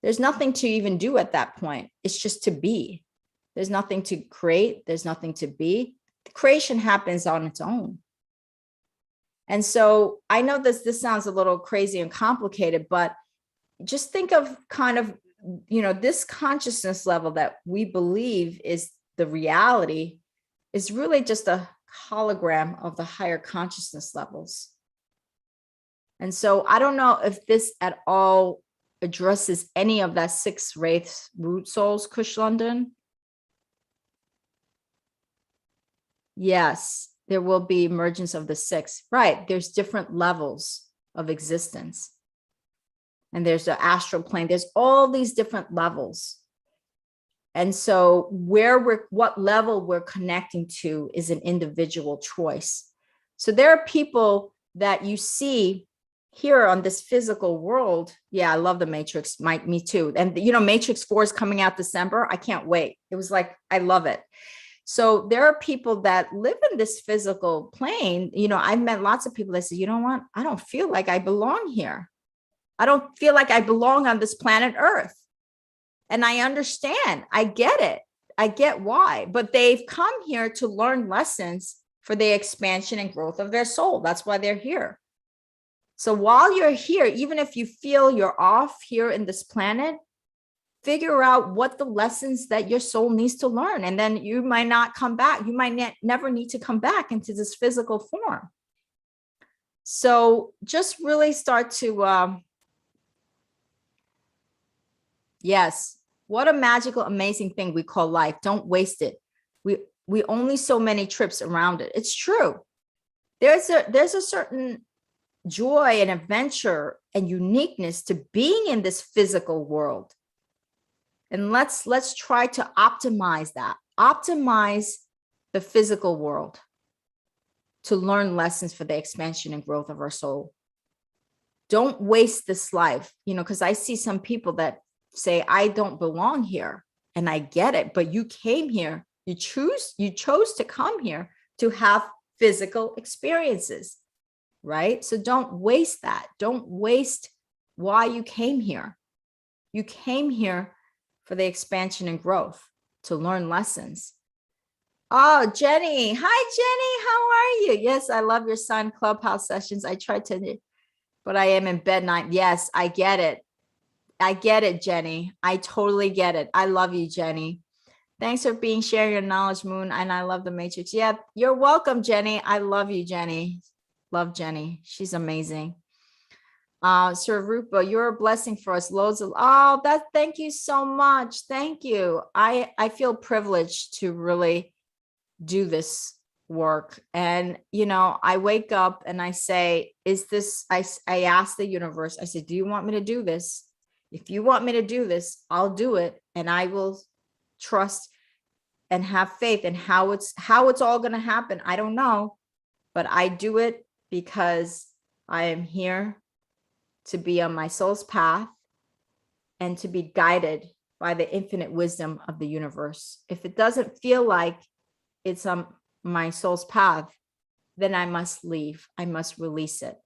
There's nothing to even do at that point. It's just to be. There's nothing to create. There's nothing to be. The creation happens on its own. And so I know this sounds a little crazy and complicated, but just think of kind of, this consciousness level that we believe is the reality is really just a hologram of the higher consciousness levels. And so I don't know if this at all addresses any of that 6 race root souls, Kush London. Yes, there will be emergence of the sixth. Right. There's different levels of existence. And there's the astral plane. There's all these different levels. And so what level we're connecting to is an individual choice. So there are people that you see here on this physical world. Yeah, I love the Matrix. Me too. And Matrix 4 is coming out December. I can't wait. It was like, I love it. So there are people that live in this physical plane. I've met lots of people that say, you know what? I don't feel like I belong here. I don't feel like I belong on this planet Earth. And I understand. I get it. I get why. But they've come here to learn lessons for the expansion and growth of their soul. That's why they're here. So while you're here, even if you feel you're off here in this planet, figure out what the lessons that your soul needs to learn. And then you might not come back. You might never need to come back into this physical form. So just really start to, yes, what a magical, amazing thing we call life. Don't waste it. We only so many trips around it. It's true. There's a certain joy and adventure and uniqueness to being in this physical world. And let's try to optimize that. Optimize the physical world to learn lessons for the expansion and growth of our soul. Don't waste this life, because I see some people that say, I don't belong here. And I get it, but you came here. You chose to come here to have physical experiences, right? So don't waste that. Don't waste why you came here. You came here for the expansion and growth, to learn lessons. Oh, Jenny. Hi, Jenny. How are you? Yes, I love your son Clubhouse sessions. I try to, but I am in bed night. Yes, I get it. I get it, Jenny. I totally get it. I love you, Jenny. Thanks for sharing your knowledge, Moon. And I love the Matrix. Yeah, you're welcome, Jenny. I love you, Jenny. Love Jenny. She's amazing. Sir Rupa, you're a blessing for us. Thank you so much. Thank you. I feel privileged to really do this work. And, I wake up and I say, I ask the universe, I said, do you want me to do this? If you want me to do this, I'll do it. And I will trust and have faith. And how it's all going to happen, I don't know, but I do it because I am here to be on my soul's path and to be guided by the infinite wisdom of the universe. If it doesn't feel like it's on my soul's path, then I must leave. I must release it.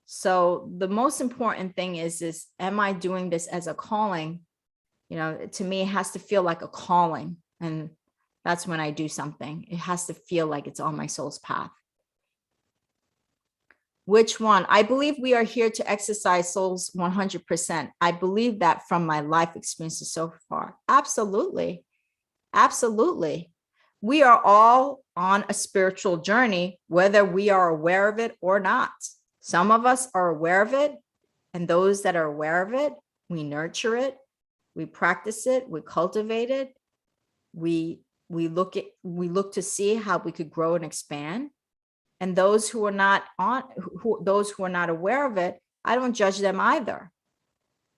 So the most important thing is, am I doing this as a calling? To me, it has to feel like a calling. And that's when I do something. It has to feel like it's on my soul's path. Which one? I believe we are here to exercise souls 100%. I believe that from my life experiences so far. Absolutely. Absolutely. We are all on a spiritual journey, whether we are aware of it or not. Some of us are aware of it, and those that are aware of it, we nurture it, we practice it, we cultivate it, we look to see how we could grow and expand. And those who are not aware of it, I don't judge them either,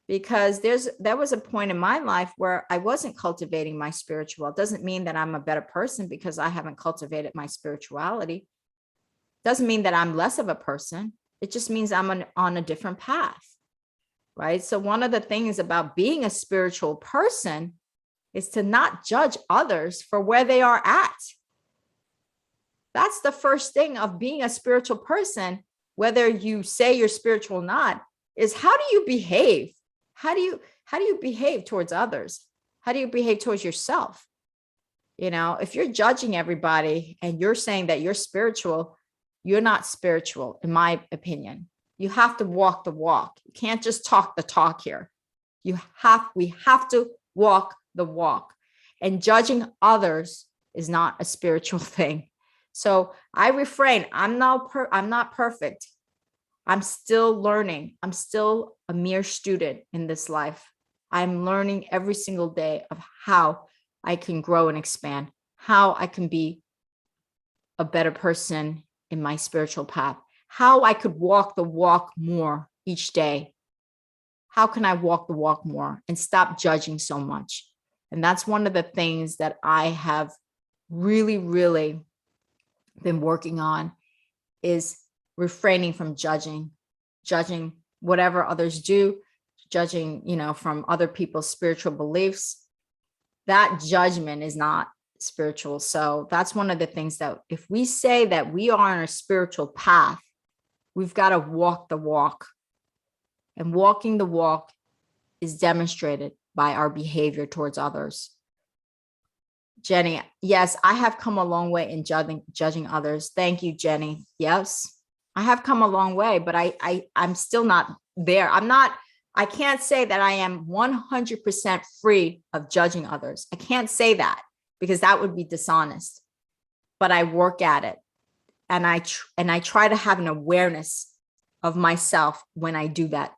because there was a point in my life where I wasn't cultivating my spiritual. It doesn't mean that I'm a better person because I haven't cultivated my spirituality. Doesn't mean that I'm less of a person. It just means I'm on a different path, right? So one of the things about being a spiritual person is to not judge others for where they are at. That's the first thing of being a spiritual person, whether you say you're spiritual or not, is how do you behave? How do you behave towards others? How do you behave towards yourself? If you're judging everybody and you're saying that you're spiritual, you're not spiritual, in my opinion. You have to walk the walk. You can't just talk the talk here. We have to walk the walk. And judging others is not a spiritual thing. So I refrain. I'm not perfect. I'm still learning. I'm still a mere student in this life. I'm learning every single day of how I can grow and expand, how I can be a better person in my spiritual path, how I could walk the walk more each day. How can I walk the walk more and stop judging so much? And that's one of the things that I have really, really been working on, is refraining from judging whatever others do, judging, from other people's spiritual beliefs. That judgment is not spiritual. So that's one of the things that if we say that we are on a spiritual path, we've got to walk the walk. And walking the walk is demonstrated by our behavior towards others. Jenny, yes, I have come a long way in judging others. Thank you, Jenny. Yes, I have come a long way, but I'm still not there. I can't say that I am 100% free of judging others. I can't say that because that would be dishonest, but I work at it. And I try to have an awareness of myself when I do that.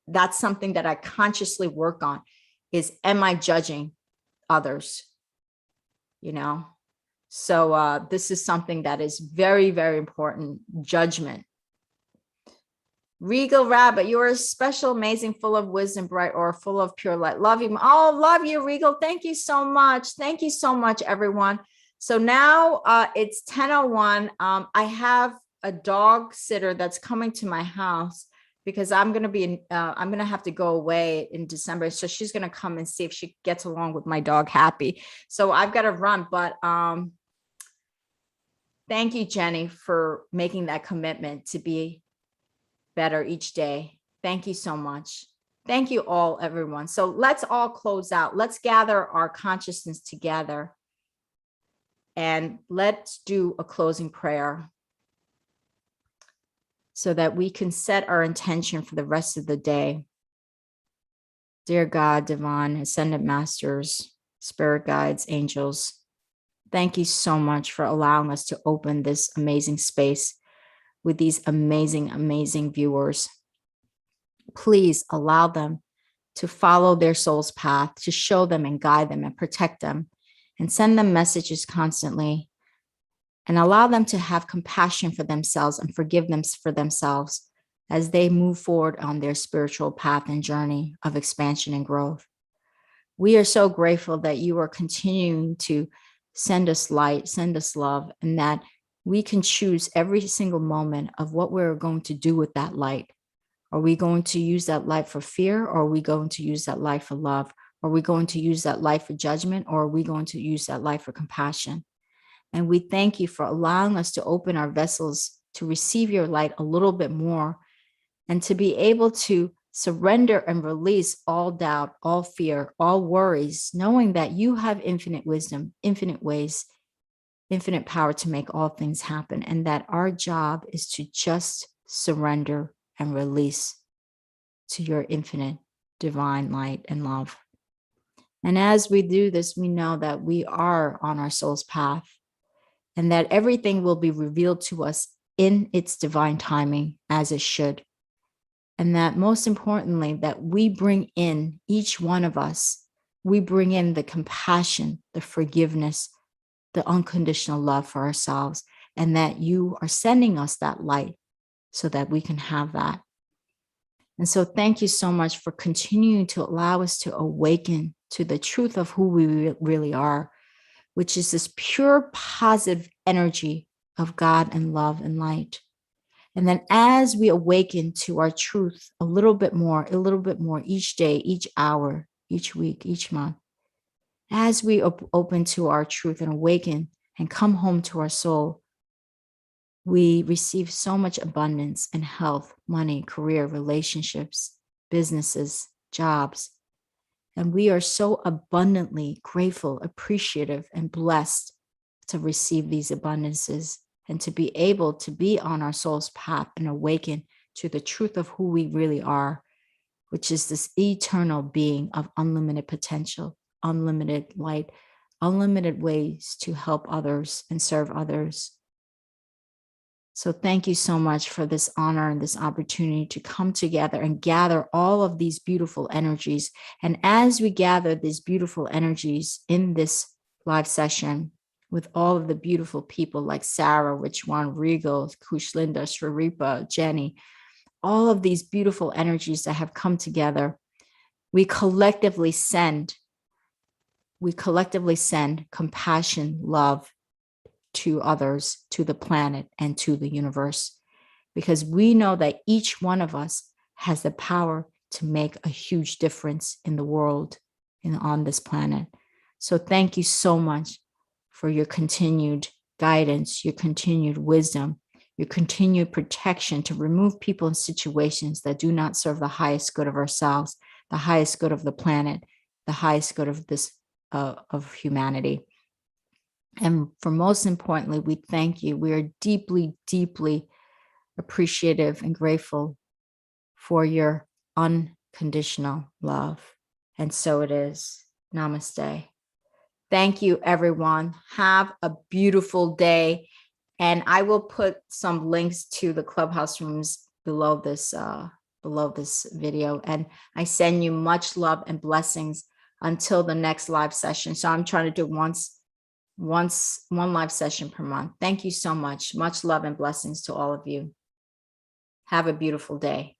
That's something that I consciously work on, is, am I judging others? So this is something that is very, very important. Judgment. Regal Rabbit, you are special, amazing, full of wisdom, bright, or full of pure light. Love you. Oh, love you, Regal. Thank you so much. Thank you so much, everyone. So now it's 10:01. I have a dog sitter that's coming to my house because I'm going to have to go away in December. So she's going to come and see if she gets along with my dog Happy. So I've got to run, but thank you, Jenny, for making that commitment to be better each day. Thank you so much. Thank you all, everyone. So let's all close out. Let's gather our consciousness together and let's do a closing prayer so that we can set our intention for the rest of the day. Dear God, divine, ascended masters, spirit guides, angels, thank you so much for allowing us to open this amazing space with these amazing, amazing viewers. Please allow them to follow their soul's path, to show them and guide them and protect them, and send them messages constantly, and allow them to have compassion for themselves and forgive them for themselves as they move forward on their spiritual path and journey of expansion and growth. We are so grateful that you are continuing to send us light, send us love, and that we can choose every single moment of what we're going to do with that light. Are we going to use that light for fear, or are we going to use that light for love? Are we going to use that light for judgment, or are we going to use that light for compassion? And we thank you for allowing us to open our vessels to receive your light a little bit more, and to be able to surrender and release all doubt, all fear, all worries, knowing that you have infinite wisdom, infinite ways, infinite power to make all things happen, and that our job is to just surrender and release to your infinite divine light and love. And as we do this, we know that we are on our soul's path, and that everything will be revealed to us in its divine timing, as it should. And that most importantly, that we bring in, each one of us, we bring in the compassion, the forgiveness, the unconditional love for ourselves, and that you are sending us that light so that we can have that. And so thank you so much for continuing to allow us to awaken to the truth of who we really are, which is this pure positive energy of God and love and light. And then as we awaken to our truth a little bit more each day, each hour, each week, each month, as we open to our truth and awaken and come home to our soul, we receive so much abundance and health, money, career, relationships, businesses, jobs. And we are so abundantly grateful, appreciative, and blessed to receive these abundances and to be able to be on our soul's path and awaken to the truth of who we really are, which is this eternal being of unlimited potential, unlimited light, unlimited ways to help others and serve others. So thank you so much for this honor and this opportunity to come together and gather all of these beautiful energies. And as we gather these beautiful energies in this live session, with all of the beautiful people like Sarah, Richwan, Regal, Kushlinda, Sharipa, Jenny, all of these beautiful energies that have come together. We collectively send compassion, love to others, to the planet, and to the universe, because we know that each one of us has the power to make a huge difference in the world and on this planet. So thank you so much for your continued guidance, your continued wisdom, your continued protection to remove people in situations that do not serve the highest good of ourselves, the highest good of the planet, the highest good of this of humanity. And for most importantly, we thank you. We are deeply, deeply appreciative and grateful for your unconditional love. And so it is. Namaste. Thank you, everyone. Have a beautiful day. And I will put some links to the clubhouse rooms below this video. And I send you much love and blessings until the next live session. So I'm trying to do one live session per month. Thank you so much. Much love and blessings to all of you. Have a beautiful day.